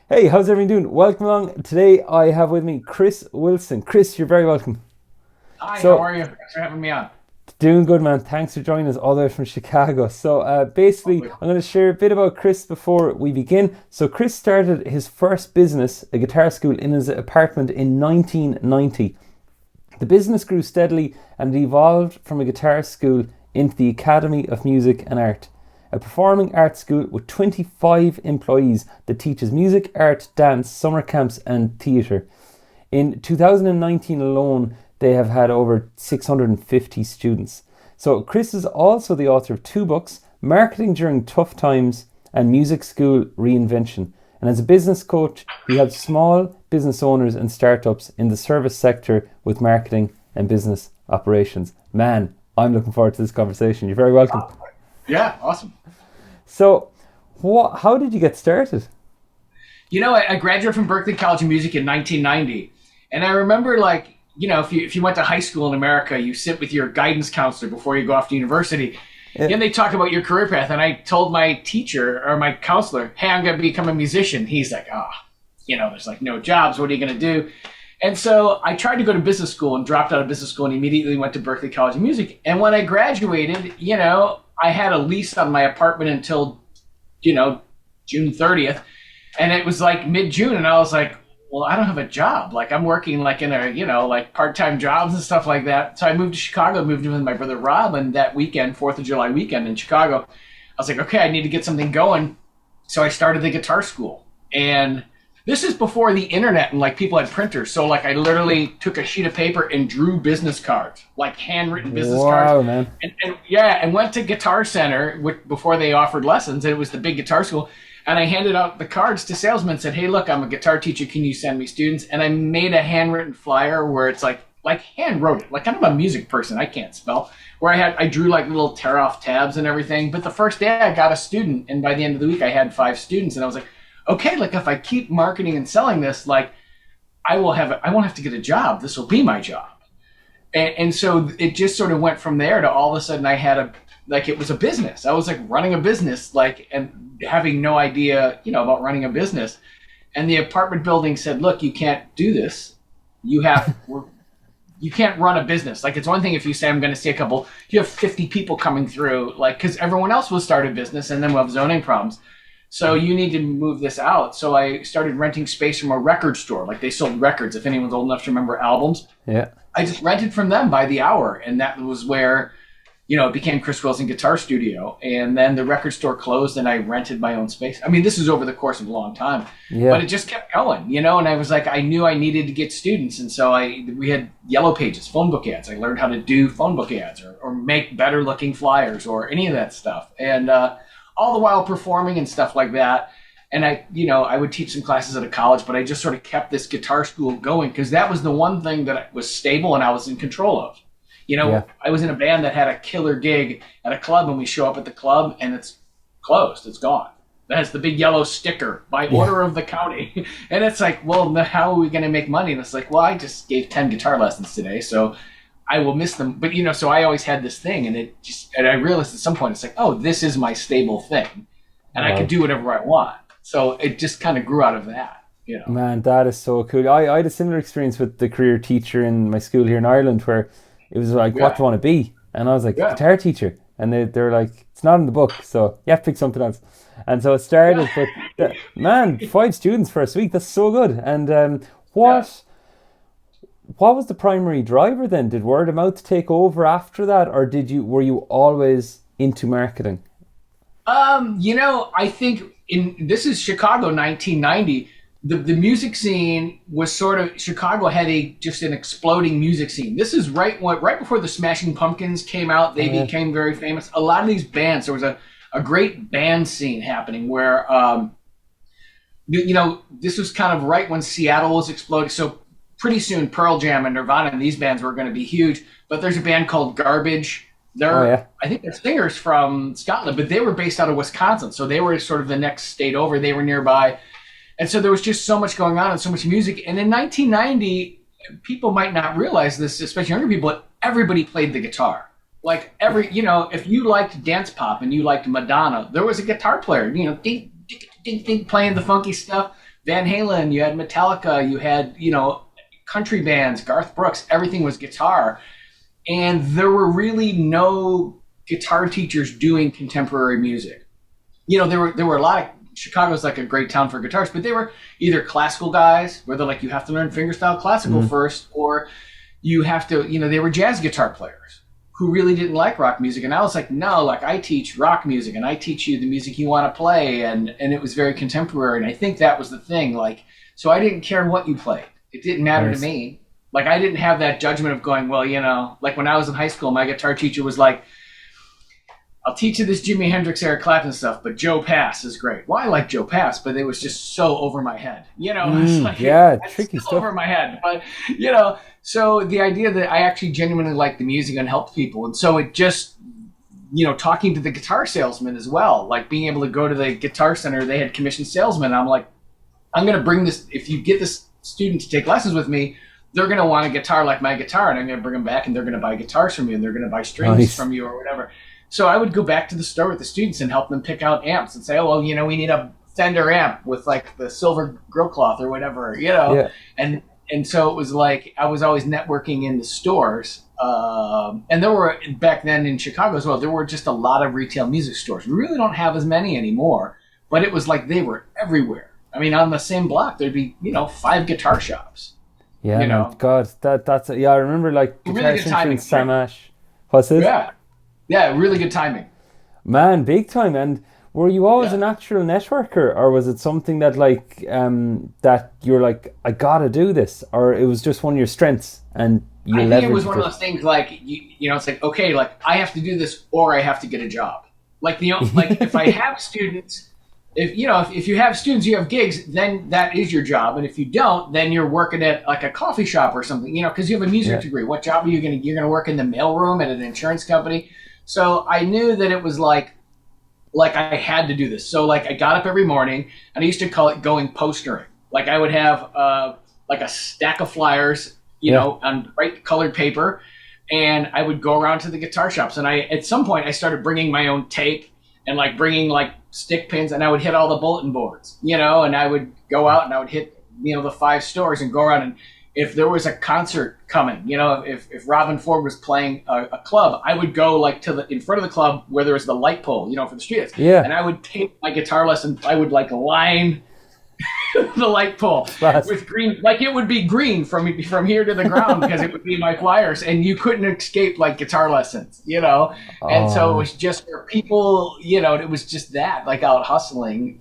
Hey, how's everyone doing? Welcome along. Today I have with me Chris Wilson. Chris, you're very welcome. Hi, how So, are you? Thanks for having me on. doing good, man. Thanks for joining us all the way from Chicago. Basically, Lovely. I'm going to share a bit about Chris before we begin. So, Chris started his first business, a guitar school, in his apartment in 1990. The business grew steadily and it evolved from a guitar school into the Academy of Music and Art, a performing arts school with 25 employees that teaches music, art, dance, summer camps, and theatre. In 2019 alone, they have had over 650 students. So, Chris is also the author of two books, Marketing During Tough Times and Music School Reinvention. And as a business coach, he helps small business owners and startups in the service sector with marketing and business operations. Man, I'm looking forward to this conversation. You're very welcome. Yeah, awesome. So, how did you get started? I graduated from Berklee College of Music in 1990, and I remember, if you went to high school in America, you sit with your guidance counselor before you go off to university, Yeah. and they talk about your career path. And I told my teacher or my counselor, "Hey, I'm going to become a musician." He's like, there's like no jobs. What are you going to do?" And so I tried to go to business school and dropped out of business school and immediately went to Berklee College of Music. And when I graduated, I had a lease on my apartment until, June 30th. And it was like mid-June, and I was like, well, I don't have a job. Like, I'm working like in a, like part-time jobs and stuff like that. So I moved to Chicago, moved in with my brother Rob, and that weekend, 4th of July weekend in Chicago, I was like, okay, I need to get something going. So I started the guitar school. And this is before the internet and like people had printers. So like I literally took a sheet of paper and drew business cards, like handwritten business cards. Wow, man. And went to Guitar Center before they offered lessons. And it was the big guitar school. And I handed out the cards to salesmen and said, "Hey, look, I'm a guitar teacher. Can you send me students?" And I made a handwritten flyer where it's like hand wrote it, like kind of a music person. I can't spell. Where I drew like little tear off tabs and everything. But the first day I got a student, and by the end of the week I had 5 students, and I was like, okay, like if I keep marketing and selling this, like I won't have to get a job. This will be my job. And so it just sort of went from there to all of a sudden I had it was a business. I was like running a business, like, and having no idea, about running a business. And the apartment building said, "Look, you can't do this. You have, you can't run a business. Like, it's one thing if you say, I'm going to see a couple, you have 50 people coming through, like, because everyone else will start a business and then we'll have zoning problems. So you need to move this out." So I started renting space from a record store. Like, they sold records, if anyone's old enough to remember albums. Yeah. I just rented from them by the hour. And that was where, it became Chris Wilson Guitar Studio. And then the record store closed and I rented my own space. I mean, this is over the course of a long time, but Yeah. it just kept going, and I was like, I knew I needed to get students. And so we had yellow pages, phone book ads. I learned how to do phone book ads or make better looking flyers or any of that stuff. And, all the while performing and stuff like that. And I would teach some classes at a college, but I just sort of kept this guitar school going because that was the one thing that was stable and I was in control of. Yeah. I was in a band that had a killer gig at a club, and we show up at the club and it's closed. It's gone. That has the big yellow sticker by Yeah. order of the county. And it's like, well, how are we going to make money? And it's like, well, I just gave 10 guitar lessons today, so I will miss them. But, so I always had this thing, and I realized at some point, it's like, oh, this is my stable thing, and I can Wow. do whatever I want. So it just kind of grew out of that. Man, that is so cool. I had a similar experience with the career teacher in my school here in Ireland where it was like, what Yeah, do you want to be? And I was like, yeah, guitar teacher. And they were like, it's not in the book, so you have to pick something else. And so it started, yeah, but man, 5 students first week, that's so good. And yeah. what was the primary driver then? Did word of mouth take over after that, or were you always into marketing? I think this is Chicago 1990. The music scene was sort of Chicago had just an exploding music scene. This is right before the Smashing Pumpkins came out. They Oh yeah, became very famous. A lot of these bands, there was a great band scene happening where this was kind of right when Seattle was exploding. So pretty soon Pearl Jam and Nirvana and these bands were going to be huge. But there's a band called Garbage. oh yeah, I think they're singers from Scotland, but they were based out of Wisconsin. So they were sort of the next state over. They were nearby. And so there was just so much going on and so much music. And in 1990, people might not realize this, especially younger people, but everybody played the guitar. Like if you liked dance pop and you liked Madonna, there was a guitar player, ding, ding, ding, ding, playing the funky stuff. Van Halen, you had Metallica, you had, country bands, Garth Brooks, everything was guitar. And there were really no guitar teachers doing contemporary music. There were a lot of, Chicago's like a great town for guitars, but they were either classical guys where they're like, you have to learn fingerstyle classical first, or you have to, they were jazz guitar players who really didn't like rock music. And I was like, no, like I teach rock music and I teach you the music you want to play. And it was very contemporary. And I think that was the thing. Like, so I didn't care what you played. It didn't matter to me. Like I didn't have that judgment of going, well, like when I was in high school, my guitar teacher was like, I'll teach you this Jimi Hendrix, Eric Clapton stuff, but Joe Pass is great. Well, I like Joe Pass, but it was just so over my head. It's like, tricky stuff. Over my head. But, so the idea that I actually genuinely liked the music and helped people. And so it just, talking to the guitar salesman as well, like being able to go to the Guitar Center, they had commissioned salesmen. I'm like, I'm going to bring this, if you get this student to take lessons with me, they're going to want a guitar like my guitar, and I'm going to bring them back and they're going to buy guitars from you and they're going to buy strings from you or whatever. So I would go back to the store with the students and help them pick out amps and say, oh, well, we need a Fender amp with like the silver grill cloth or whatever, And so it was like I was always networking in the stores. And there were, back then in Chicago as well, there were just a lot of retail music stores. We really don't have as many anymore, but it was like they were everywhere. I mean, on the same block, there'd be, 5 guitar shops. Yeah, God, that's, I remember like Guitar really Center in Samash. What's this? Yeah, really good timing. Man, big time. And were you always a natural networker, or was it something that like that you're like, I gotta do this, or it was just one of your strengths and you leveraged it? I think it was one of those things like it's like, okay, like I have to do this or I have to get a job. Like like if I have students, if you have students, you have gigs, then that is your job. And if you don't, then you're working at like a coffee shop or something, because you have a music degree. What job are you're gonna work in the mailroom at an insurance company? So I knew that it was like I had to do this. So like I got up every morning and I used to call it going postering. Like I would have like a stack of flyers, on bright colored paper, and I would go around to the guitar shops. And at some point I started bringing my own tape and like bringing like stick pins, and I would hit all the bulletin boards, and I would go out and I would hit, the 5 stores and go around, and if there was a concert coming, if Robin Ford was playing a club, I would go like in front of the club where there was the light pole, for the streets. Yeah. And I would tape my guitar lesson. I would like line the light pole with green, like it would be green from here to the ground because it would be my flyers, and you couldn't escape like guitar lessons, And so it was just for people, it was just that, like out hustling.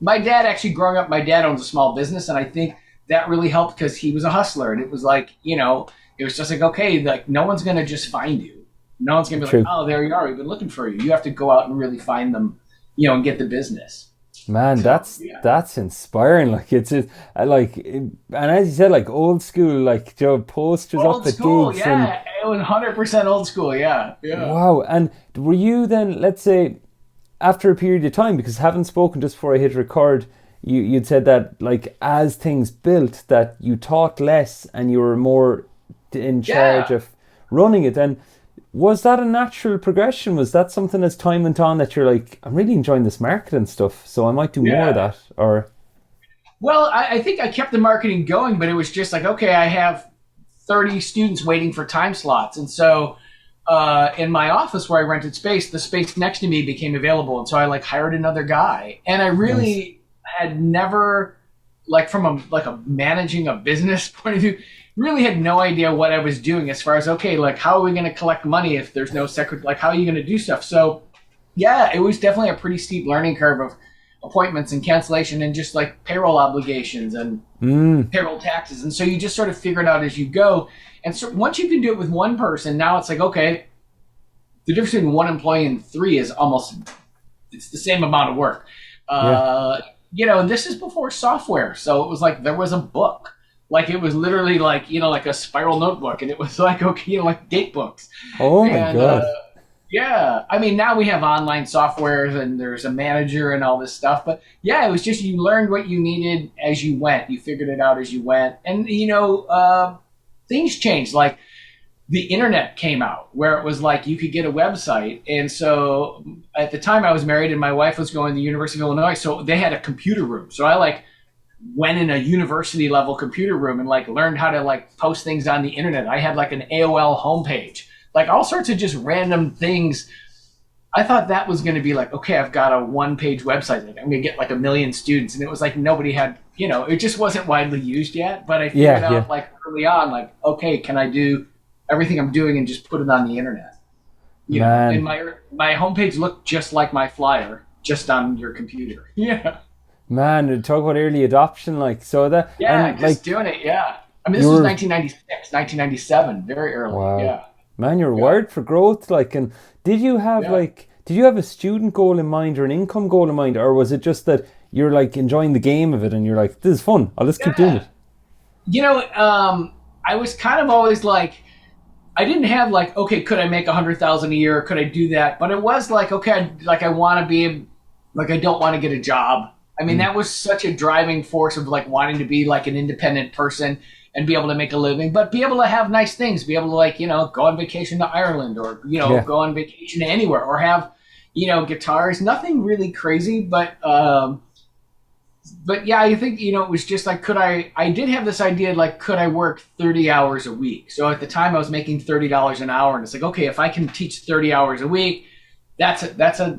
My dad actually, growing up, my dad owns a small business, and I think that really helped because he was a hustler, and it was like, it was just like, okay, like no one's going to just find you. No one's going to be like, oh, there you are. We've been looking for you. You have to go out and really find them, and get the business. Man, that's inspiring. Like it's and as you said, like old school, like posters up at gigs. Yeah, it was 100% old school. Yeah. Wow. And were you then, let's say, after a period of time, because having spoken just before I hit record, you'd said that like as things built, that you taught less and you were more in charge of running it. And was that a natural progression? Was that something as time went on that you're like, I'm really enjoying this marketing stuff, so I might do more of that? Or well, I think I kept the marketing going, but it was just like, okay, I have 30 students waiting for time slots, and so in my office where I rented space, the space next to me became available, and so I like hired another guy, and I really had never, like from a managing a business point of view, really had no idea what I was doing as far as, okay, like how are we going to collect money if there's no secretary, like how are you going to do stuff? So yeah, it was definitely a pretty steep learning curve of appointments and cancellation and just like payroll obligations and payroll taxes. And so you just sort of figure it out as you go. And so once you can do it with one person, now it's like, okay, the difference between one employee and 3 is it's the same amount of work. And this is before software. So it was like, there was a book. Like it was literally like, like a spiral notebook, and it was like, okay, like date books. Oh my God. Yeah. I mean, now we have online softwares and there's a manager and all this stuff, but yeah, it was just, you learned what you needed as you went. You figured it out as you went. And, things changed. Like the internet came out where it was like, you could get a website. And so at the time I was married and my wife was going to the University of Illinois. So they had a computer room. So I went in a university level computer room and like learned how to like post things on the internet. I had like an AOL homepage, like all sorts of just random things. I thought that was going to be like, okay, I've got a 1-page website. Like, I'm going to get like 1 million students. And it was like nobody had, it just wasn't widely used yet. But I figured out like early on, like, okay, can I do everything I'm doing and just put it on the internet? You know, and my homepage looked just like my flyer, just on your computer. Yeah. Man, talk about early adoption, like, so that. Yeah, and, just like, doing it, yeah. I mean, this was 1996, 1997, very early, wow. Yeah. Man, you're wired for growth, like, and did you have a student goal in mind or an income goal in mind, or was it just that you're like enjoying the game of it and you're like, this is fun, I'll just keep doing it? I was kind of always like, I didn't have like, okay, could I make 100,000 a year? Could I do that? But it was like, okay, like I want to be, like I don't want to get a job. I mean, that was such a driving force of like wanting to be like an independent person and be able to make a living, but be able to have nice things, be able to like, go on vacation to Ireland or, go on vacation to anywhere or have, guitars, nothing really crazy, but yeah, I think, it was just like, I did have this idea, like, could I work 30 hours a week? So at the time I was making $30 an hour and it's like, okay, if I can teach 30 hours a week, that's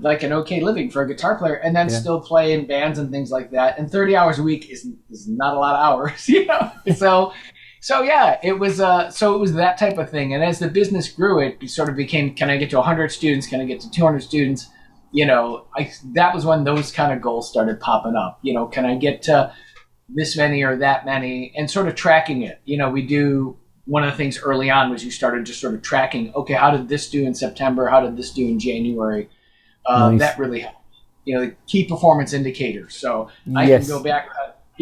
like an okay living for a guitar player, and then still play in bands and things like that. And 30 hours a week is not a lot of hours, So yeah, it was that type of thing. And as the business grew, it sort of became, can I get to 100 students? Can I get to 200 students? That was when those kind of goals started popping up. Can I get to this many or that many? And sort of tracking it. We do. One of the things early on was you started just sort of tracking, okay, how did this do in September? How did this do in January? Nice. That really helped. The key performance indicators. So I can go back.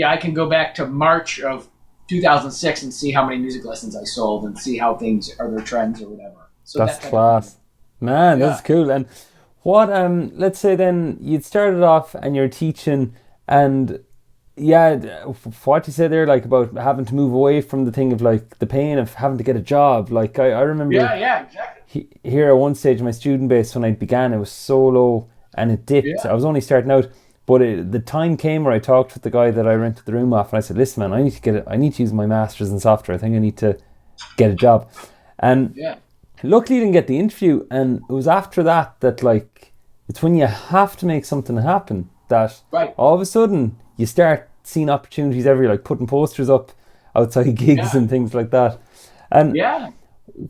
I can go back to March of 2006 and see how many music lessons I sold and see how things are, their trends or whatever. So that's class. Man, that's cool. And what, let's say then you'd started off and you're teaching, and what you said there, like about having to move away from the thing of like the pain of having to get a job. Like I remember exactly. Here at one stage my student base when I began, it was so low and it dipped. I was only starting out, but the time came where I talked with the guy that I rented the room off and I said, listen man, I need to use my master's in software. I think I need to get a job. And luckily I didn't get the interview, and it was after that like it's when you have to make something happen that all of a sudden you start seeing opportunities everywhere, like putting posters up outside gigs and things like that. And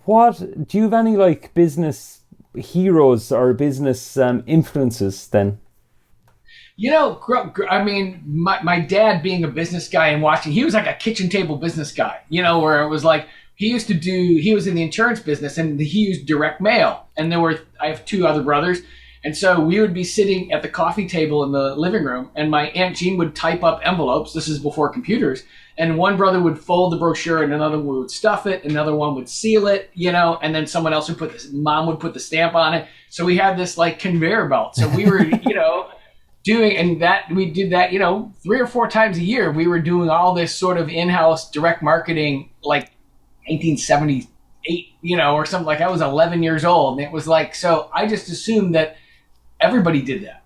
what do you have any like business heroes or business influences then? I mean, my dad being a business guy and watching, he was like a kitchen table business guy, where it was like, he was in the insurance business and he used direct mail. And I have 2 other brothers. And so we would be sitting at the coffee table in the living room, and my Aunt Jean would type up envelopes. This is before computers. And one brother would fold the brochure and another one would stuff it. Another one would seal it, and then someone else would mom would put the stamp on it. So we had this like conveyor belt. So we were, doing, and that we did that, 3 or 4 times a year. We were doing all this sort of in-house direct marketing, like 1978, or something. Like I was 11 years old, and it was like, so I just assumed that everybody did that,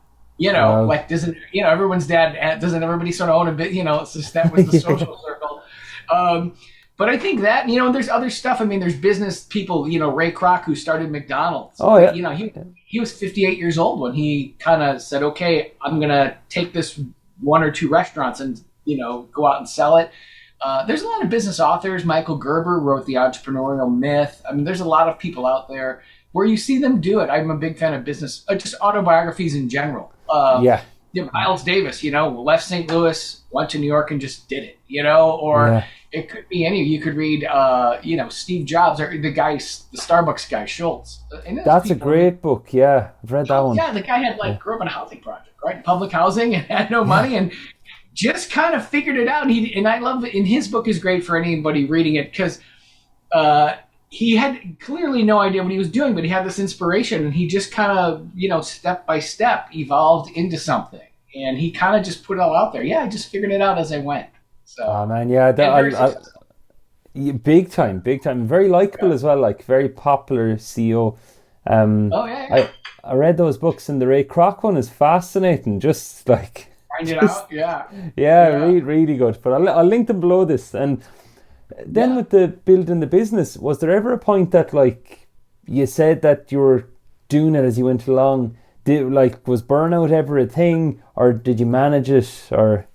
like doesn't, everyone's dad, doesn't everybody sort of own a bit, it's just, that was the social circle. But I think that, there's other stuff. I mean, there's business people, Ray Kroc, who started McDonald's. He was 58 years old when he kind of said, okay, I'm going to take this 1 or 2 restaurants and, go out and sell it. There's a lot of business authors. Michael Gerber wrote The Entrepreneurial Myth. I mean, there's a lot of people out there where you see them do it. I'm a big fan of business, just autobiographies in general. Miles Davis, left St. Louis, went to New York and just did it, it could be any. You could read, Steve Jobs, or the Starbucks guy, Schultz. That's a great book. Yeah, I've read that one. Yeah, the guy had grew up in a housing project, right? Public housing, and had no money, and just kind of figured it out. And I love it. And his book is great for anybody reading it because he had clearly no idea what he was doing, but he had this inspiration, and he just kind of, step by step evolved into something. And he kind of just put it all out there. Yeah, I just figured it out as I went. So, oh man, yeah, big time, very likable as well, like very popular CEO. I read those books, and the Ray Kroc one is fascinating. Just like Find it out. Yeah. Yeah, Yeah. really, really good. But I'll link them below this. And then Yeah. with the building the business, was there ever a point that like you said that you were doing it as you went along? Was burnout ever a thing, or did you manage it? Or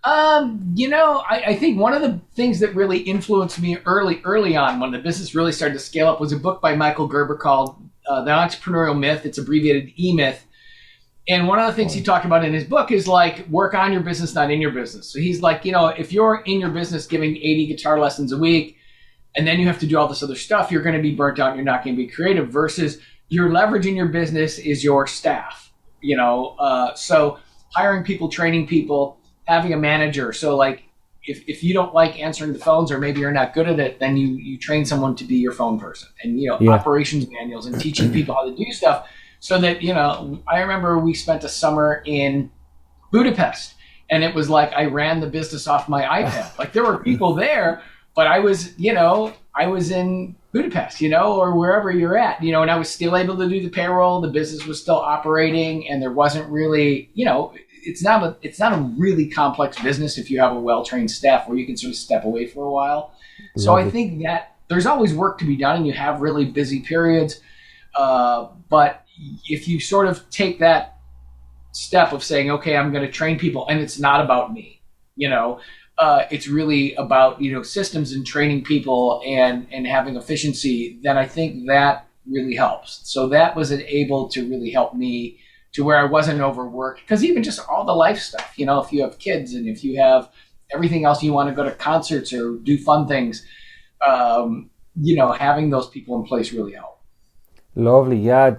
I think one of the things that really influenced me early on when the business really started to scale up was a book by Michael Gerber called The Entrepreneurial Myth. It's abbreviated E-Myth. And one of the things he talked about in his book is like work on your business, not in your business. So he's like, if you're in your business giving 80 guitar lessons a week, and then you have to do all this other stuff, you're going to be burnt out. You're not going to be creative versus your leverage in your business is your staff, so hiring people, training people, having a manager. So like if you don't like answering the phones or maybe you're not good at it, then you train someone to be your phone person and, yeah, operations manuals and teaching people how to do stuff so that, I remember we spent a summer in Budapest and it was like I ran the business off my iPad. Like there were people there, but I was in Budapest, or wherever you're at, and I was still able to do the payroll. The business was still operating and there wasn't really, it's not a really complex business if you have a well-trained staff where you can sort of step away for a while. So I think that there's always work to be done and you have really busy periods. But if you sort of take that step of saying, okay, I'm going to train people and it's not about me, it's really about, systems and training people and having efficiency, then I think that really helps. So that was able to really help me to where I wasn't overworked, because even just all the life stuff, if you have kids and if you have everything else, you want to go to concerts or do fun things, having those people in place really help. lovely. Yeah,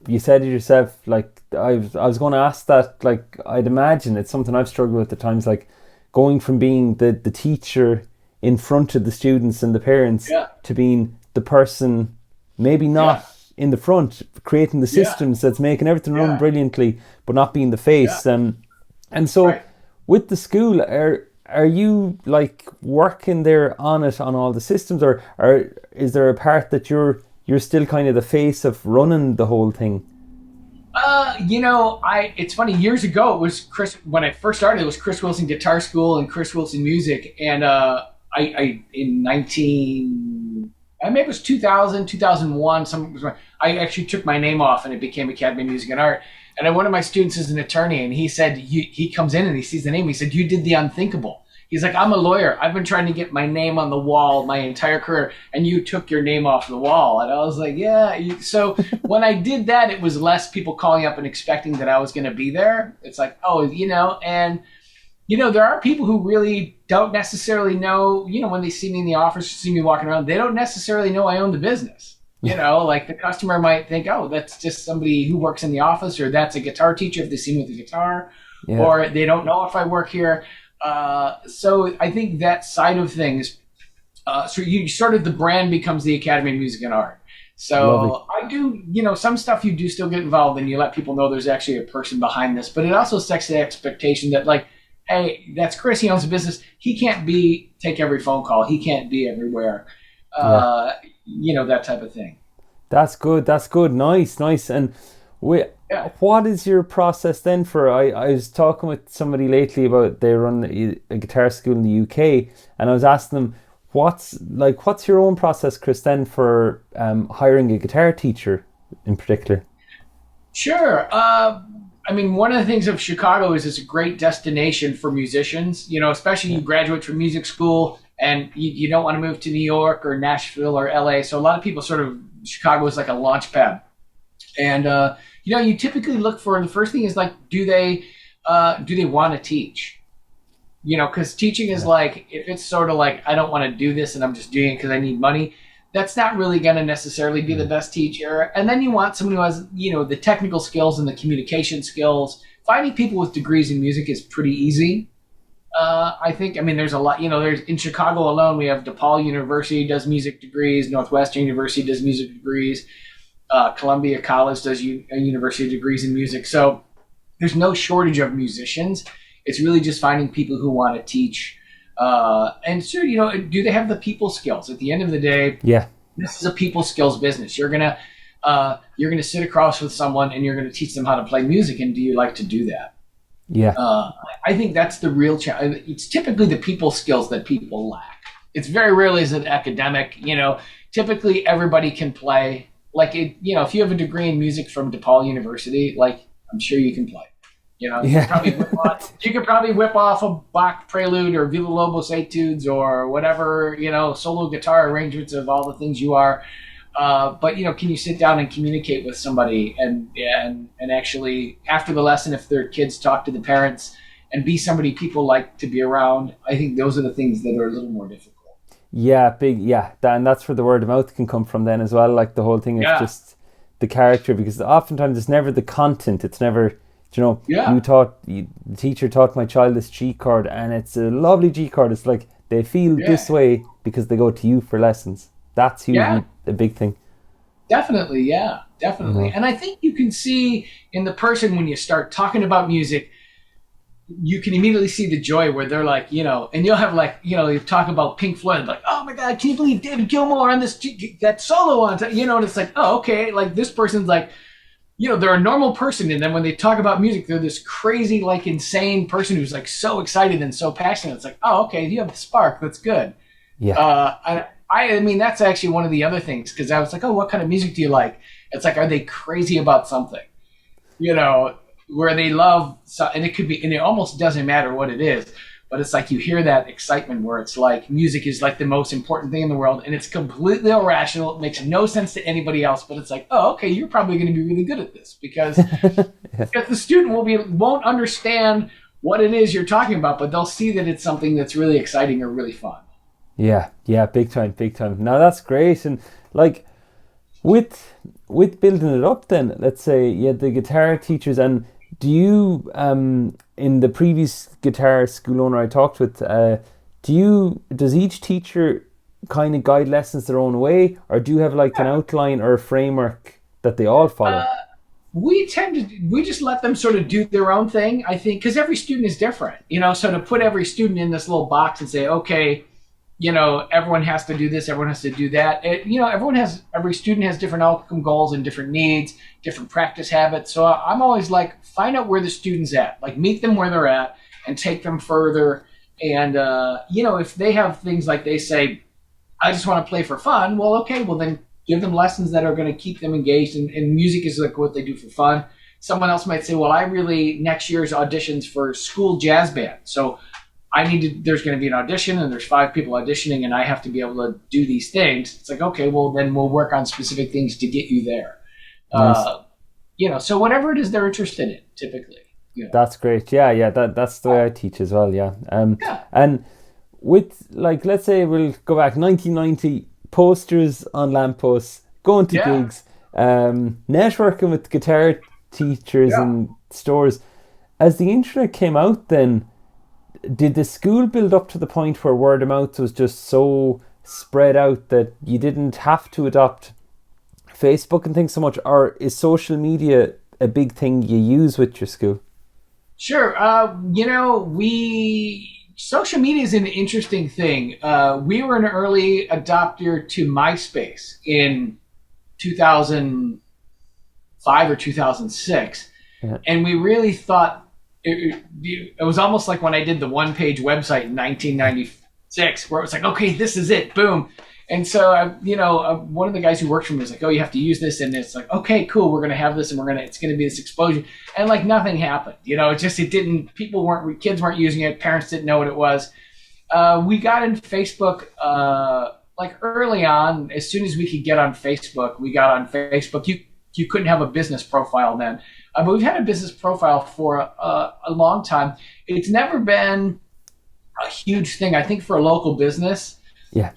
you said it yourself. Like I was going to ask that. Like I'd imagine it's something I've struggled with at times. Like going from being the teacher in front of the students and the parents to being the person maybe not in the front, creating the systems that's making everything run brilliantly, but not being the face. And so with the school, are you like working there on all the systems, or is there a part that you're still kind of the face of running the whole thing? It's funny, years ago it was when I first started, it was Chris Wilson Guitar School and Chris Wilson Music. And I in 19, maybe it was 2000, 2001, I actually took my name off and it became Academy of Music and Art. And one of my students is an attorney and he said, he comes in and he sees the name. He said, you did the unthinkable. He's like, I'm a lawyer. I've been trying to get my name on the wall my entire career, and you took your name off the wall. And I was like, yeah. So when I did that, it was less people calling up and expecting that I was going to be there. It's like, and, there are people who really don't necessarily know, when they see me in the office, see me walking around, they don't necessarily know I own the business. Like the customer might think, oh, that's just somebody who works in the office, or that's a guitar teacher if they see me with a guitar, or they don't know if I work here. So I think that side of things, so you sort of, the brand becomes the Academy of Music and Art. So lovely. I do, some stuff you do still get involved and you let people know there's actually a person behind this, but it also sets the expectation that like, hey, that's Chris, he owns a business. He can't take every phone call. He can't be everywhere. That type of thing. That's good. Nice. And what is your process then for, I was talking with somebody lately about, they run a guitar school in the UK, and I was asking them, what's your own process, Chris, then for hiring a guitar teacher in particular? Sure. One of the things of Chicago is it's a great destination for musicians, especially you graduate from music school and you don't want to move to New York or Nashville or LA. So a lot of people Chicago is like a launch pad. And, you typically look for, the first thing is like, do they want to teach? Because teaching is like, if it's sort of like, I don't want to do this and I'm just doing it because I need money, that's not really going to necessarily be the best teacher. And then you want someone who has, the technical skills and the communication skills. Finding people with degrees in music is pretty easy. I think, there's a lot, there's in Chicago alone, we have DePaul University does music degrees, Northwestern University does music degrees, Columbia College does university degrees in music. So there's no shortage of musicians. It's really just finding people who want to teach. And so, do they have the people skills? At the end of the day, this is a people skills business. You're gonna sit across with someone and you're gonna teach them how to play music. And do you like to do that? Yeah. I think that's the real challenge. It's typically the people skills that people lack. It's very rarely is it academic. Typically everybody can play. Like if you have a degree in music from DePaul University, like I'm sure you can play. Yeah. You could probably whip off a Bach prelude or Villa-Lobos etudes or whatever, solo guitar arrangements of all the things you are. But can you sit down and communicate with somebody and actually after the lesson, if their kids talk to the parents and be somebody people like to be around? I think those are the things that are a little more difficult. Yeah, big, yeah. And that's where the word of mouth can come from then as well. Like the whole thing is Yeah, just the character, because oftentimes it's never the content. It's never, yeah, the teacher taught my child this G chord and it's a lovely G chord. It's like they feel yeah, this way because they go to you for lessons. That's yeah. usually a big thing, Definitely, yeah, you definitely. know. And I think you can see in the person when you start talking about music, you can immediately see the joy where they're like, and you'll have like, you talk about Pink Floyd, like, oh my God, can you believe David Gilmour on that solo on, and it's like, oh, okay, like this person's like, they're a normal person, and then when they talk about music, they're this crazy, like, insane person who's like so excited and so passionate. It's like, oh, okay, you have the spark, that's good. Yeah. I mean, that's actually one of the other things because I was like, oh, what kind of music do you like? It's like, are they crazy about something? Where they love, and it could be, and it almost doesn't matter what it is, but it's like you hear that excitement where it's like music is like the most important thing in the world, and it's completely irrational. It makes no sense to anybody else, but it's like, oh, okay, you're probably going to be really good at this because the student won't understand what it is you're talking about, but they'll see that it's something that's really exciting or really fun. Yeah, yeah, big time, big time. Now that's great. And like with building it up then, let's say you had the guitar teachers, and do you in the previous guitar school owner I talked with, does each teacher kind of guide lessons their own way, or do you have like an outline or a framework that they all follow? We just let them sort of do their own thing, I think, because every student is different, so to put every student in this little box and say, okay, everyone has to do this, everyone has to do that. Every student has different outcome goals and different needs, different practice habits. So I'm always like, find out where the student's at, like meet them where they're at and take them further. And, if they have things like they say, I just want to play for fun. Well, okay, well then give them lessons that are going to keep them engaged. And music is like what they do for fun. Someone else might say, well, next year's auditions for school jazz band. So there's going to be an audition and there's 5 people auditioning and I have to be able to do these things. It's like, okay, well then we'll work on specific things to get you there. Nice. So whatever it is they're interested in, typically. That's great. Yeah, yeah, that's the way I teach as well, yeah. Yeah, And with like let's say we'll go back 1990, posters on lampposts, going to yeah, gigs, networking with guitar teachers yeah. and stores. As the internet came out then, did the school build up to the point where word of mouth was just so spread out that you didn't have to adopt Facebook and things so much, or is social media a big thing you use with your school? Sure. Social media is an interesting thing. We were an early adopter to MySpace in 2005 or 2006. Yeah. And we really thought it was almost like when I did the one-page website in 1996, where it was like, okay, this is it, boom. And so, one of the guys who worked for me was like, oh, you have to use this. And it's like, okay, cool, we're going to have this and it's going to be this explosion. And like nothing happened, it didn't, kids weren't using it. Parents didn't know what it was. We got in Facebook, like early on, as soon as we could get on Facebook, we got on Facebook. You couldn't have a business profile then. But we've had a business profile for a long time. It's never been a huge thing. I think for a local business, Yeah.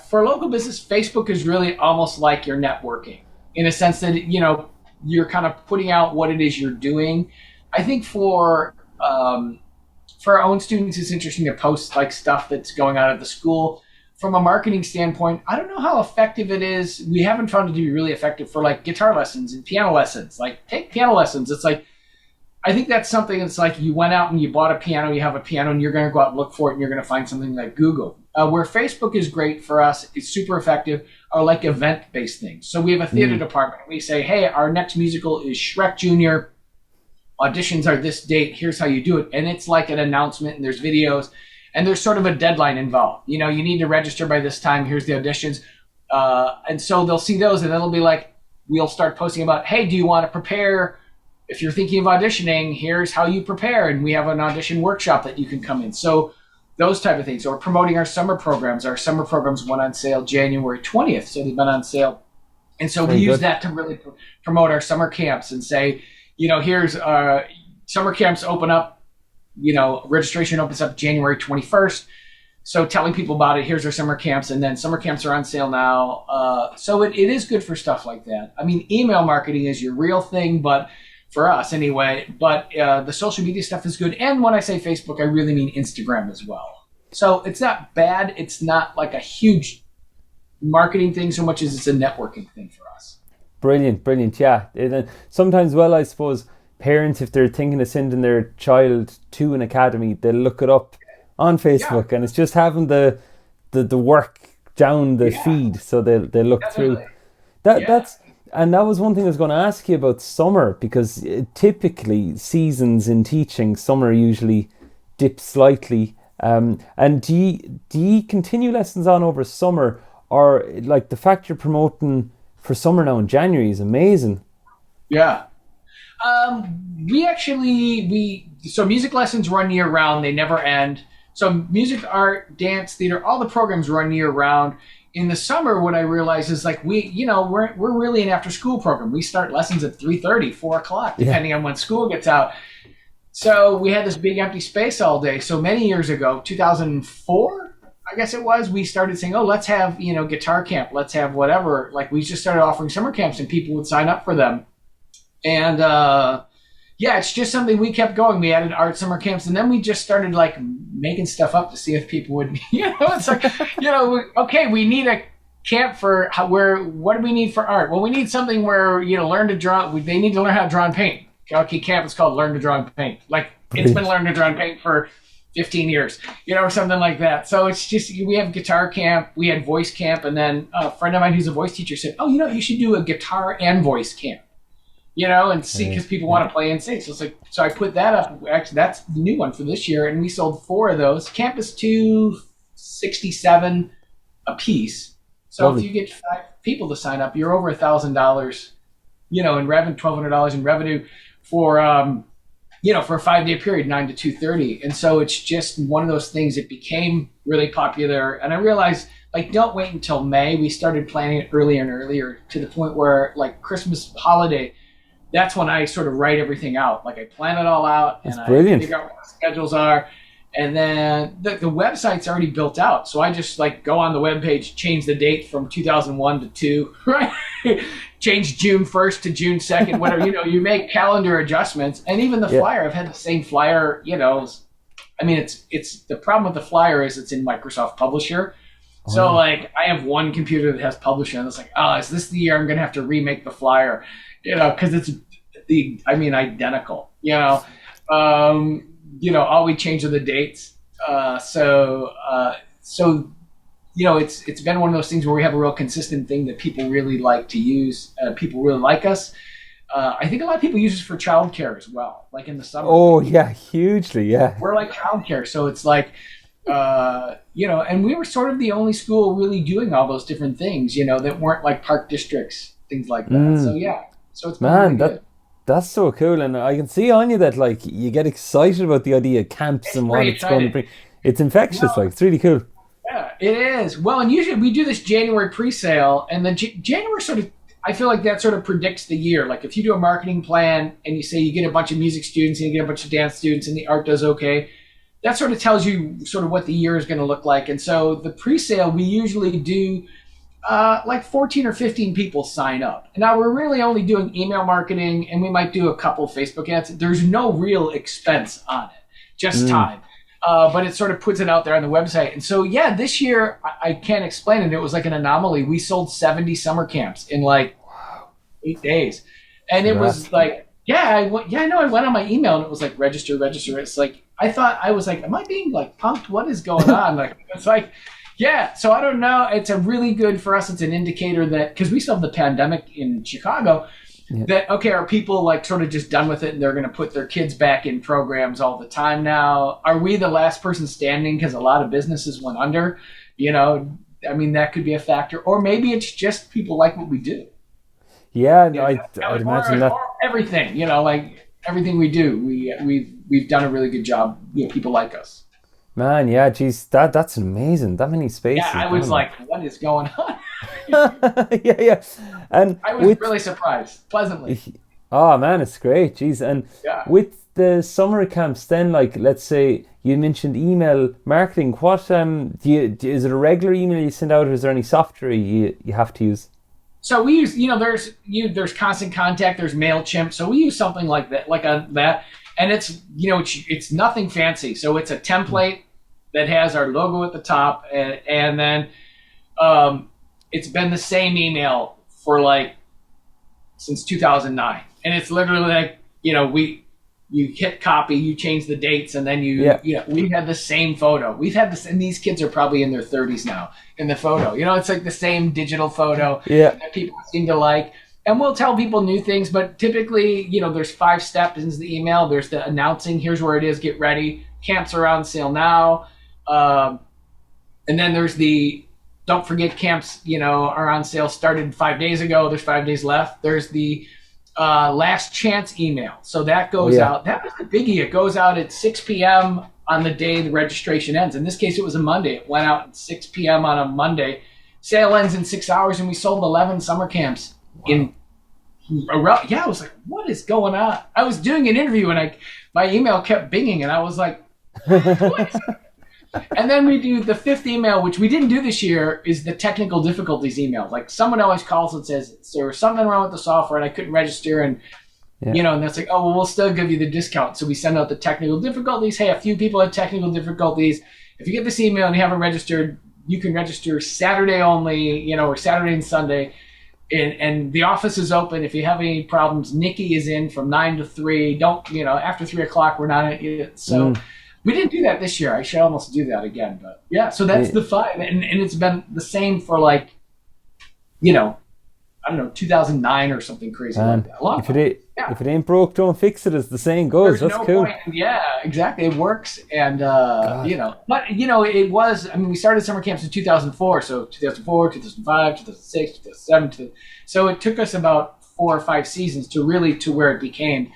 for a local business, Facebook is really almost like your networking in a sense that you're kind of putting out what it is you're doing. I think for our own students, it's interesting to post like stuff that's going on at the school. From a marketing standpoint, I don't know how effective it is. We haven't found it to be really effective for like guitar lessons and piano lessons. Like take piano lessons. It's like, I think that's something that's like you went out and you bought a piano, you have a piano and you're going to go out and look for it and you're going to find something like Google. Where Facebook is great for us, it's super effective, are like event-based things. So we have a theater department. We say, hey, our next musical is Shrek Jr. auditions are this date, here's how you do it. And it's like an announcement, and there's videos, and there's sort of a deadline involved. You need to register by this time, here's the auditions. And so they'll see those, and then it'll be like, we'll start posting about, hey, do you want to prepare? If you're thinking of auditioning, here's how you prepare. And we have an audition workshop that you can come in. So those type of things. Or promoting our summer programs. Our summer programs went on sale January 20th. So they've been on sale. And so we use that to really promote our summer camps and say, here's summer camps open up, registration opens up January 21st. So telling people about it, here's our summer camps, and then summer camps are on sale now. So it is good for stuff like that. I mean, email marketing is your real thing, but for us anyway, but the social media stuff is good. And when I say Facebook, I really mean Instagram as well. So it's not bad. It's not like a huge marketing thing so much as it's a networking thing for us. Brilliant. Yeah. And sometimes, I suppose parents, if they're thinking of sending their child to an academy, they'll look it up on Facebook, and it's just having the work down the feed, so they look through that. That was one thing I was going to ask you about summer, because typically seasons in teaching, summer usually dips slightly. And do you continue lessons on over summer, or like the fact you're promoting for summer now in January is amazing? Yeah. So music lessons run year round. They never end. So music, art, dance, theater, all the programs run year round. In the summer, what I realize is like we're really an after school program. We start lessons at 3:30, 4 o'clock, depending on when school gets out. So we had this big empty space all day. So many years ago, 2004, I guess it was, we started saying, oh, let's have, guitar camp. Let's have whatever. Like we just started offering summer camps, and people would sign up for them. And it's just something we kept going. We added art summer camps, and then we just started like making stuff up to see if people would, it's like, okay, we need a camp for what do we need for art? Well, we need something where, learn to draw. They need to learn how to draw and paint. Okay, camp is called Learn to Draw and Paint. Like it's been Learn to Draw and Paint for 15 years, or something like that. So it's just, we have guitar camp, we had voice camp, and then a friend of mine who's a voice teacher said, oh, you should do a guitar and voice camp. And see, because people want to play and sing. So it's like, so I put that up. Actually, that's the new one for this year, and we sold 4 of those. Camp is $267 a piece. So Lovely. If you get 5 people to sign up, you're over $1,000, in revenue, $1,200 in revenue for for a 5-day period, 9 to 2:30. And so it's just one of those things that became really popular. And I realized, like, don't wait until May. We started planning it earlier and earlier, to the point where, like, Christmas holiday, that's when I sort of write everything out. Like I plan it all out, and I figure out what the schedules are. And then the website's already built out. So I just like go on the webpage, change the date from 2001 to 2, right? Change June 1st to June 2nd, whatever, you make calendar adjustments. And even the flyer, I've had the same flyer, I mean, it's the problem with the flyer is it's in Microsoft Publisher. So like I have one computer that has Publisher, and it's like, oh, is this the year I'm going to have to remake the flyer? Because it's identical, all we change are the dates. It's been one of those things where we have a real consistent thing that people really like to use. People really like us. I think a lot of people use us for childcare as well, like in the summer. Oh yeah, hugely, yeah. We're like childcare, so it's like, and we were sort of the only school really doing all those different things, that weren't like park districts, things like that. So yeah. So it's been really good. That's so cool, and I can see on you that like you get excited about the idea of camps and what it's going to bring. It's infectious, it's really cool. Yeah, it is. Well, and usually we do this January pre-sale, and then January sort of, I feel like that sort of predicts the year. Like if you do a marketing plan and you say you get a bunch of music students and you get a bunch of dance students and the art does okay, that sort of tells you sort of what the year is going to look like. And so the pre-sale, we usually do like 14 or 15 people sign up. Now we're really only doing email marketing, and we might do a couple of Facebook ads. There's no real expense on it, just time. But it sort of puts it out there on the website. And so, yeah, this year, I can't explain it. It was like an anomaly. We sold 70 summer camps in like 8 days. And it was like, I know. I went on my email and it was like, register. It's like, I was like, am I being like punked? What is going on? Like, it's like, yeah. So I don't know. It's a really good for us. It's an indicator that, because we still have the pandemic in Chicago. that, okay, are people like sort of just done with it and they're going to put their kids back in programs all the time now? Are we the last person standing because a lot of businesses went under? I mean, that could be a factor. Or maybe it's just people like what we do. Yeah, You know, I'd imagine that. or everything, like everything we do, we've done a really good job. People like us. Man, yeah, geez, that's amazing. That many spaces. Yeah, I was like, what is going on? Yeah. And I was really surprised, pleasantly. Oh man, it's great. Jeez. And Yeah. with the summer camps then, like, let's say you mentioned email marketing, what is it a regular email you send out, or is there any software you have to use? So we use, there's Constant Contact, there's MailChimp. So we use something like that, and it's nothing fancy. So it's a template that has our logo at the top, and then it's been the same email for since 2009, and it's literally you hit copy, you change the dates, and then we had the same photo. We've had this, and these kids are probably in their 30s now in the photo. It's like the same digital photo that people seem to like. And we'll tell people new things, but typically, there's 5 steps in the email. There's the announcing, here's where it is, get ready. Camps are on sale now. And then there's the, don't forget camps, are on sale, started 5 days ago. There's 5 days left. There's the last chance email. So that goes out. That was the biggie. It goes out at 6 p.m. on the day the registration ends. In this case, it was a Monday. It went out at 6 p.m. on a Monday. Sale ends in 6 hours, and we sold 11 summer camps in a row. Yeah, I was like, what is going on? I was doing an interview, and my email kept binging, and I was like, what? And then we do the 5th email, which we didn't do this year, is the technical difficulties email. Like, someone always calls and says, there was something wrong with the software and I couldn't register, and and that's like, oh, well, we'll still give you the discount. So we send out the technical difficulties. Hey, a few people have technical difficulties. If you get this email and you haven't registered, you can register Saturday only, or Saturday and Sunday. And the office is open. If you have any problems, Nikki is in from 9 to 3. Don't, after 3 o'clock, we're not in it. So we didn't do that this year. I should almost do that again. But yeah, so that's the 5. And it's been the same for I don't know, 2009 or something crazy like that. If it ain't broke, don't fix it, as the saying goes. There's That's no cool. point. Yeah, exactly. It works. And, but, it was, we started summer camps in 2004. So 2004, 2005, 2006, 2007. So it took us about 4 or 5 seasons to where it became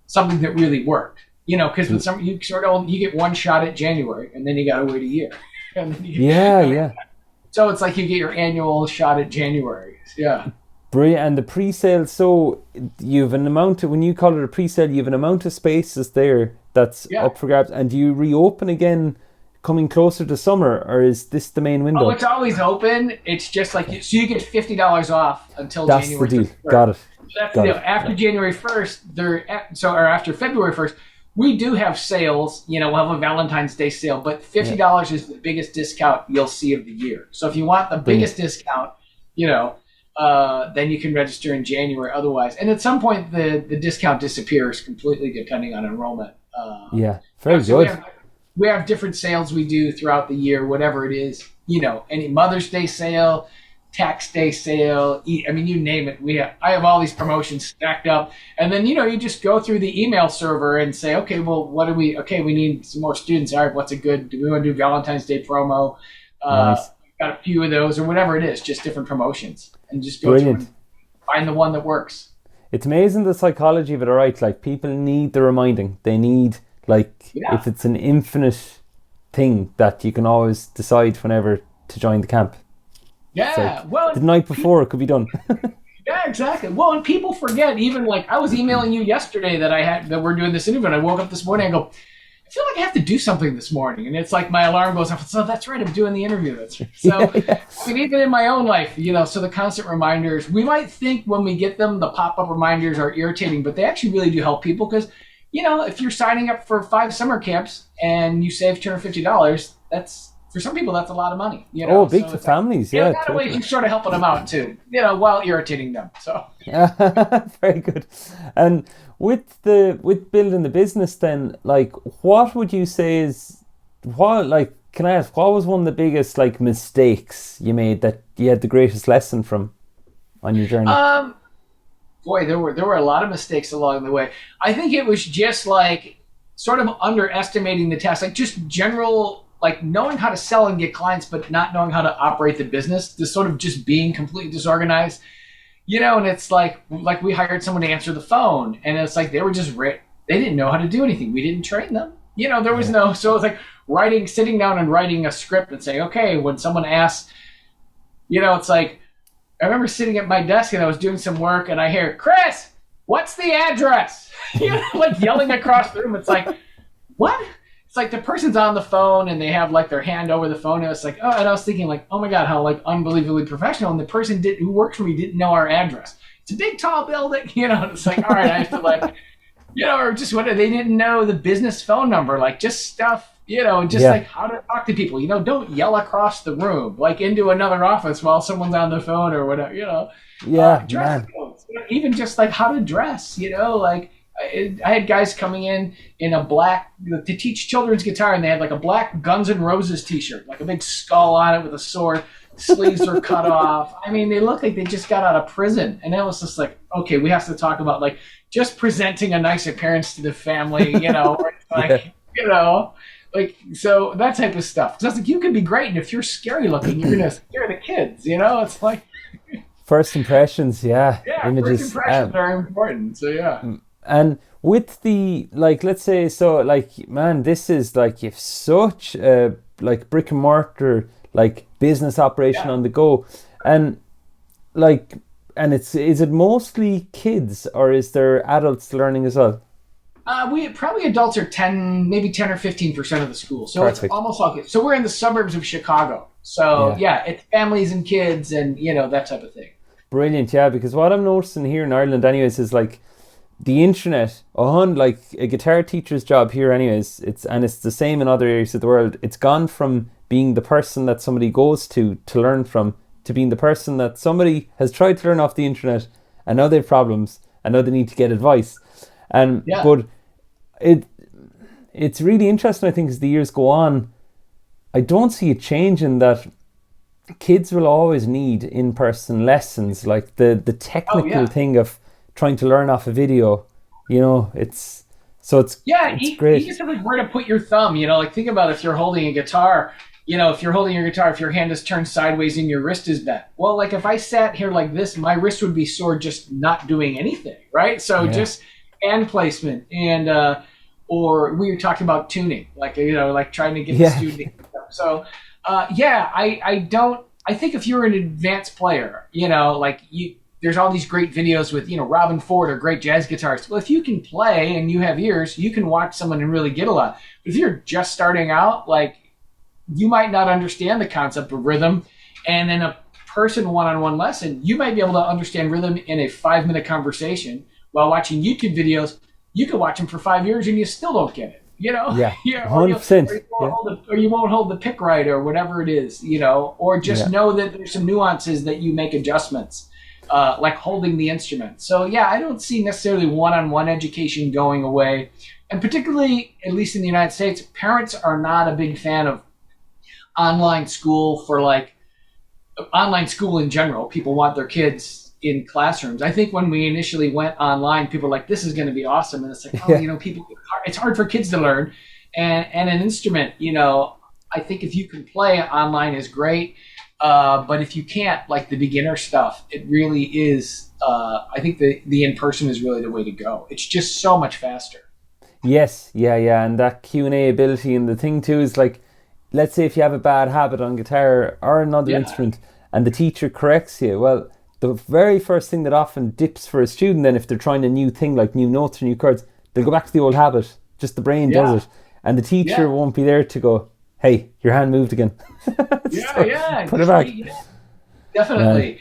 something that really worked. Because with some, you get one shot at January, and then you got to wait a year. And then Yeah. So it's like you get your annual shot at January. Yeah. Brilliant. And the pre-sale, so you've an amount of, when you call it a pre-sale, you have an amount of spaces there that's up for grabs. And do you reopen again coming closer to summer, or is this the main window? Oh, it's always open. It's just like, so you get $50 off until that's January. That's the deal. 1st. Got it. That's the deal. After January 1st, or after February 1st, we do have sales. We'll have a Valentine's Day sale, but $50 is the biggest discount you'll see of the year. So if you want the biggest discount, then you can register in January otherwise. And at some point, the discount disappears completely depending on enrollment. Very good. We have different sales we do throughout the year, whatever it is. Any Mother's Day sale, Tax Day sale, you name it. I have all these promotions stacked up. And then, you just go through the email server and say, okay, well, we need some more students. All right, do we want to do Valentine's Day promo? Nice. Got a few of those, or whatever it is, just different promotions, and just go through and find the one that works. It's amazing the psychology of it, all right? Like, people need the reminding. They need, if it's an infinite thing that you can always decide whenever to join the camp. Yeah, the night before it could be done. Yeah, exactly. Well, and people forget, even I was emailing you yesterday that we're doing this interview, and I woke up this morning and go, I feel like I have to do something this morning. And it's like my alarm goes off. So that's right, I'm doing the interview. That's right. So even in my own life, so the constant reminders, we might think when we get them, the pop-up reminders are irritating, but they actually really do help people because, if you're signing up for 5 summer camps and you save $250, for some people, that's a lot of money. Big for families. Yeah, that way you're sort of helping them out too, while irritating them. So very good. And with building the business, then, what would you say is can I ask, what was one of the biggest mistakes you made that you had the greatest lesson from on your journey? boy, there were a lot of mistakes along the way. I think it was just like sort of underestimating the task, like just general like knowing how to sell and get clients, but not knowing how to operate the business. This sort of just being completely disorganized, and it's like we hired someone to answer the phone, and it's like they were just they didn't know how to do anything. We didn't train them. There was no, so it's like sitting down and writing a script and saying, okay, when someone asks, it's like, I remember sitting at my desk and I was doing some work and I hear, Chris, what's the address? Like yelling across the room. It's like, what? It's like the person's on the phone and they have like their hand over the phone. And it's like, oh, and I was thinking like, oh my God, how like unbelievably professional. And the person who worked for me didn't know our address. It's a big, tall building, and it's like, all right, I have to like, or just what they didn't know the business phone number, like just stuff. Just like how to talk to people. Don't yell across the room, like into another office while someone's on the phone or whatever, Yeah, dress codes, even just like how to dress, like I had guys coming in a black, to teach children's guitar, and they had like a black Guns N' Roses t-shirt, like a big skull on it with a sword. Sleeves were cut off. I mean, they looked like they just got out of prison. And it was just like, okay, we have to talk about like just presenting a nice appearance to the family, or like, like, so that type of stuff. So it's like, you can be great, and if you're scary looking, you're gonna scare the kids. It's like first impressions, yeah, images. First impressions are important. So yeah. And with the like, let's say, so like, man, this is like you've such a like brick and mortar like business operation on the go, and like, and is it mostly kids or is there adults learning as well? We probably adults are maybe 10 or 15% of the school. So Perfect. It's almost all kids. So we're in the suburbs of Chicago. So yeah, it's families and kids and, that type of thing. Brilliant. Yeah. Because what I'm noticing here in Ireland anyways is like the internet, like a guitar teacher's job here anyways, it's the same in other areas of the world. It's gone from being the person that somebody goes to learn from to being the person that somebody has tried to learn off the internet and now they have problems and now they need to get advice. And but it's really interesting, I think, as the years go on. I don't see a change in that kids will always need in-person lessons, like the technical thing of trying to learn off a video. It's great. You just have like where to put your thumb. Like think about if you're holding a guitar. If you're holding your guitar, if your hand is turned sideways and your wrist is bent. Well, like if I sat here like this, my wrist would be sore just not doing anything, right? So just hand placement and or we were talking about tuning, like like trying to get the student. So I think if you're an advanced player, like there's all these great videos with Robin Ford or great jazz guitarists. Well, if you can play and you have ears, you can watch someone and really get a lot. But if you're just starting out, like you might not understand the concept of rhythm, and in a person one-on-one lesson, you might be able to understand rhythm in a 5-minute conversation. While watching YouTube videos, you could watch them for 5 years and you still don't get it. 100%. Or you won't hold the pick right or whatever it is. Or just know that there's some nuances that you make adjustments, like holding the instrument. So I don't see necessarily one-on-one education going away, and particularly, at least in the United States, parents are not a big fan of online school online school in general. People want their kids in classrooms. I think when we initially went online, people were like, this is going to be awesome. And it's like, it's hard for kids to learn. And an instrument, I think if you can play online is great. But if you can't, like the beginner stuff, it really is, I think the in-person is really the way to go. It's just so much faster. Yes. Yeah. And that Q&A ability, and the thing too is like, let's say if you have a bad habit on guitar or another instrument and the teacher corrects you, well, the very first thing that often dips for a student then, if they're trying a new thing like new notes or new chords, they'll go back to the old habit. Just the brain does it. And the teacher won't be there to go, hey, your hand moved again. Put it back. Definitely.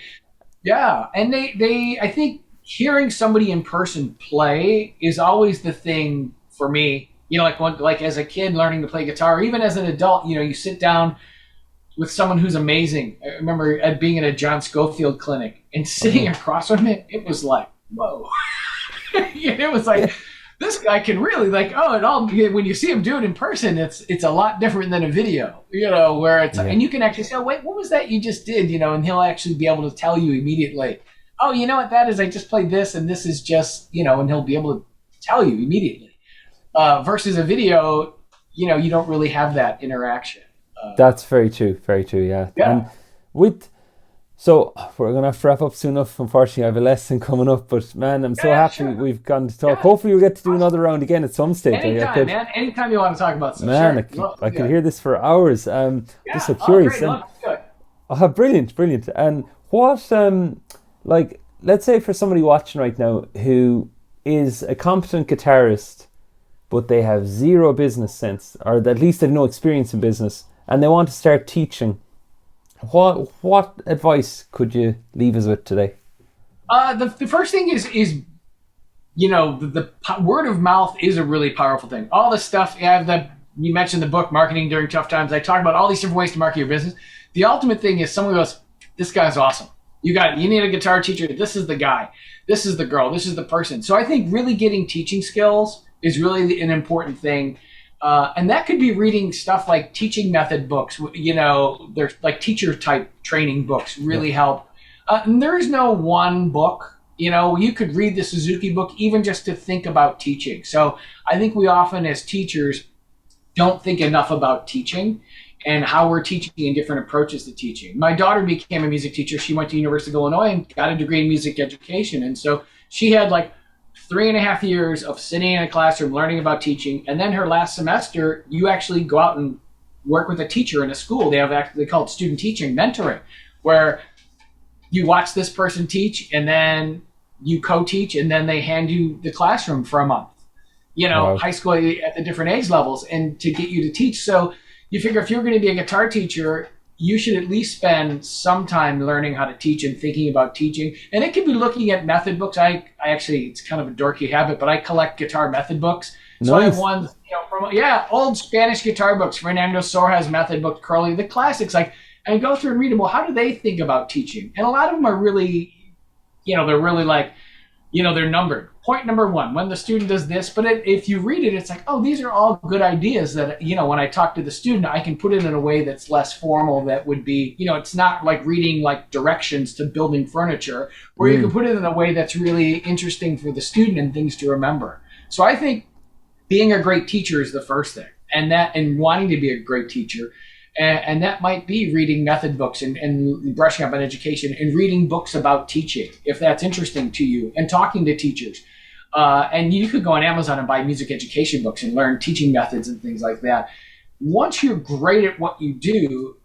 And they I think hearing somebody in person play is always the thing for me. Like as a kid learning to play guitar, or even as an adult, you sit down with someone who's amazing. I remember being at a John Scofield clinic and sitting across from him, it was like, whoa. It was like, this guy can really when you see him do it in person, it's a lot different than a video, where it's, and you can actually say, oh, wait, what was that you just did? And he'll actually be able to tell you immediately. oh, you know what that is? I just played this, and this is just, and he'll be able to tell you immediately. Versus a video, you don't really have that interaction. That's very true. Very true. Yeah. Yeah. And so we're gonna have to wrap up soon enough. Unfortunately, I have a lesson coming up, but man, I'm so happy sure. we've gotten to talk. Yeah. Hopefully, we'll get to do another round again at some stage. Anytime, man. Anytime you want to talk about stuff. Man, sure. I could hear this for hours. Just so Oh, curious. great. Good. Oh, brilliant. And what, like, let's say for somebody watching right now who is a competent guitarist, but they have zero business sense, or at least they've no experience in business, and they want to start teaching. What advice could you leave us with today? The first thing is the word of mouth is a really powerful thing. All the stuff, you mentioned the book Marketing During Tough Times. I talk about all these different ways to market your business. The ultimate thing is someone goes, this guy's awesome. You need a guitar teacher. This is the guy. This is the girl. This is the person. So I think really getting teaching skills is really an important thing. And that could be reading stuff like teaching method books. There's like teacher type training books really help. And there is no one book. You could read the Suzuki book even just to think about teaching. So I think we often as teachers don't think enough about teaching and how we're teaching and different approaches to teaching. My daughter became a music teacher. She went to University of Illinois and got a degree in music education. And so she had like 3.5 years of sitting in a classroom learning about teaching. And then her last semester, you actually go out and work with a teacher in a school. They call it student teaching, mentoring, where you watch this person teach and then you co-teach and then they hand you the classroom for a month, Wow. high school at the different age levels and to get you to teach. So you figure if you're going to be a guitar teacher, you should at least spend some time learning how to teach and thinking about teaching. And it could be looking at method books. I actually, it's kind of a dorky habit, but I collect guitar method books. So I have ones, from old Spanish guitar books, Fernando Sorja's method book, Curly, the classics, and go through and read them. Well, how do they think about teaching? And a lot of them are really, they're really like, they're numbered. Point number 1, when the student does this, but if you read it, it's like, oh, these are all good ideas that, when I talk to the student, I can put it in a way that's less formal, that would be, it's not like reading like directions to building furniture, where you can put it in a way that's really interesting for the student and things to remember. So I think being a great teacher is the first thing, and wanting to be a great teacher. And that might be reading method books and brushing up on education and reading books about teaching, if that's interesting to you, and talking to teachers. And you could go on Amazon and buy music education books and learn teaching methods and things like that. Once you're great at what you do,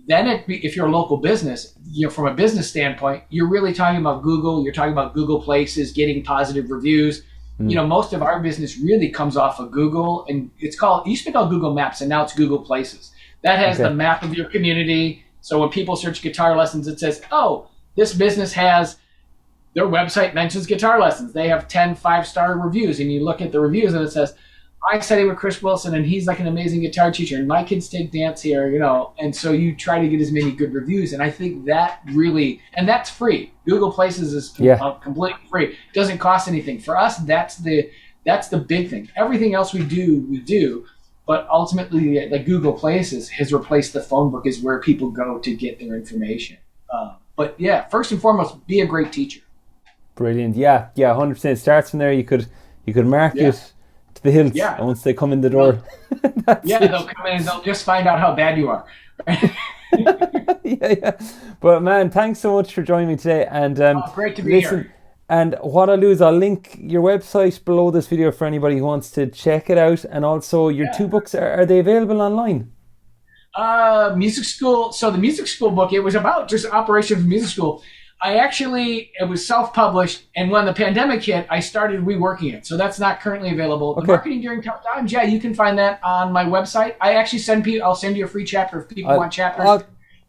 then if you're a local business, from a business standpoint, you're really talking about Google. You're talking about Google Places, getting positive reviews. Most of our business really comes off of Google, and it used to be called Google Maps, and now it's Google Places. That has the map of your community. So when people search guitar lessons, it says, oh, this business has, their website mentions guitar lessons. They have 10 5-star reviews. And you look at the reviews and it says, I studied with Chris Wilson and he's like an amazing guitar teacher. And my kids take dance here, And so you try to get as many good reviews. And I think that really, and that's free. Google Places is completely free. It doesn't cost anything. For us, that's the big thing. Everything else we do. But ultimately, like Google Places has replaced the phone book as where people go to get their information. But first and foremost, be a great teacher. Brilliant. Yeah, 100%. It starts from there. You could market to the hilt once they come in the door. They'll come in and they'll just find out how bad you are. yeah. But man, thanks so much for joining me today. And great to be here. And what I'll do is I'll link your website below this video for anybody who wants to check it out. And also your 2 books, are they available online? Music School. So the Music School book, it was about just operations of music school. It was self-published. And when the pandemic hit, I started reworking it. So that's not currently available. The Marketing During Tough Times, you can find that on my website. I actually I'll send you a free chapter if people want chapters.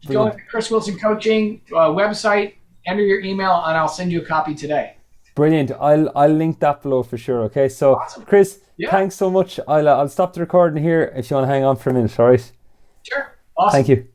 Go to Chris Wilson Coaching website, enter your email, and I'll send you a copy today. Brilliant. I'll link that below for sure. Okay. So awesome. Chris, thanks so much. I'll stop the recording here if you want to hang on for a minute. All right. Sure. Awesome. Thank you.